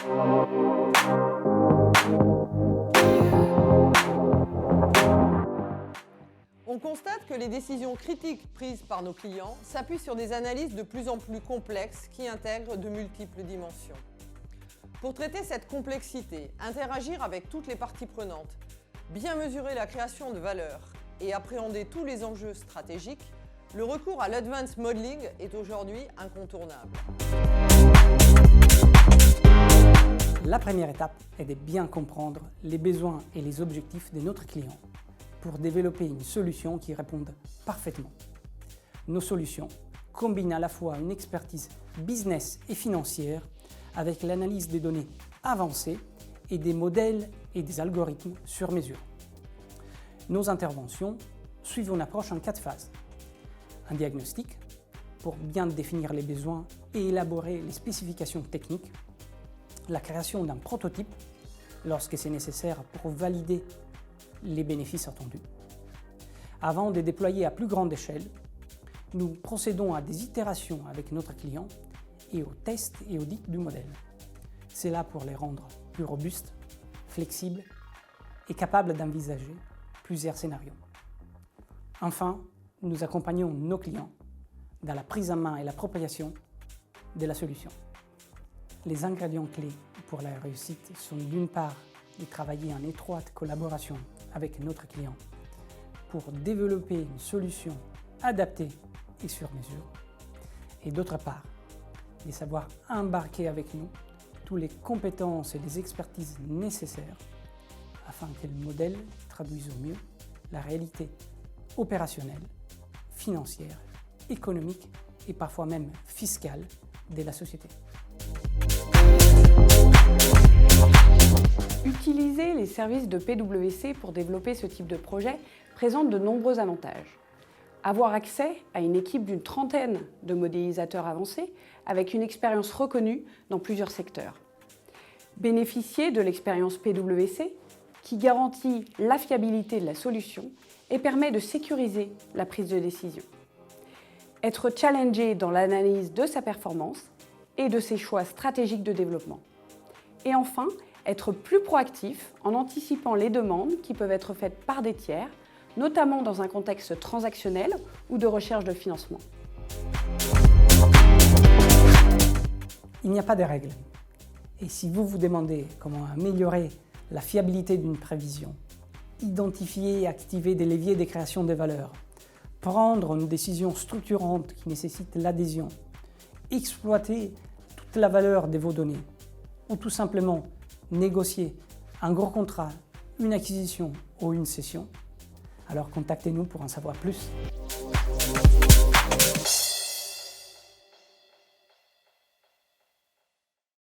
On constate que les décisions critiques prises par nos clients s'appuient sur des analyses de plus en plus complexes qui intègrent de multiples dimensions. Pour traiter cette complexité, interagir avec toutes les parties prenantes, bien mesurer la création de valeur et appréhender tous les enjeux stratégiques, le recours à l'Advanced Modeling est aujourd'hui incontournable. La première étape est de bien comprendre les besoins et les objectifs de notre client pour développer une solution qui réponde parfaitement. Nos solutions combinent à la fois une expertise business et financière avec l'analyse des données avancées et des modèles et des algorithmes sur mesure. Nos interventions suivent une approche en 4 phases. Un diagnostic pour bien définir les besoins et élaborer les spécifications techniques. La création d'un prototype lorsque c'est nécessaire pour valider les bénéfices attendus. Avant de déployer à plus grande échelle, nous procédons à des itérations avec notre client et au test et audit du modèle. C'est là pour les rendre plus robustes, flexibles et capables d'envisager plusieurs scénarios. Enfin, nous accompagnons nos clients dans la prise en main et l'appropriation de la solution. Les ingrédients clés pour la réussite sont d'une part de travailler en étroite collaboration avec notre client pour développer une solution adaptée et sur mesure, et d'autre part, de savoir embarquer avec nous toutes les compétences et les expertises nécessaires afin que le modèle traduise au mieux la réalité opérationnelle, financière, économique et parfois même fiscale de la société. Utiliser les services de PwC pour développer ce type de projet présente de nombreux avantages. Avoir accès à une équipe d'une 30aine de modélisateurs avancés avec une expérience reconnue dans plusieurs secteurs. Bénéficier de l'expérience PwC qui garantit la fiabilité de la solution et permet de sécuriser la prise de décision. Être challengé dans l'analyse de sa performance et de ses choix stratégiques de développement. Et enfin, être plus proactif en anticipant les demandes qui peuvent être faites par des tiers, notamment dans un contexte transactionnel ou de recherche de financement. Il n'y a pas de règles. Et si vous vous demandez comment améliorer la fiabilité d'une prévision, identifier et activer des leviers de création de valeur, prendre une décision structurante qui nécessite l'adhésion, exploiter toute la valeur de vos données, ou tout simplement négocier un gros contrat, une acquisition ou une cession, alors contactez-nous pour en savoir plus.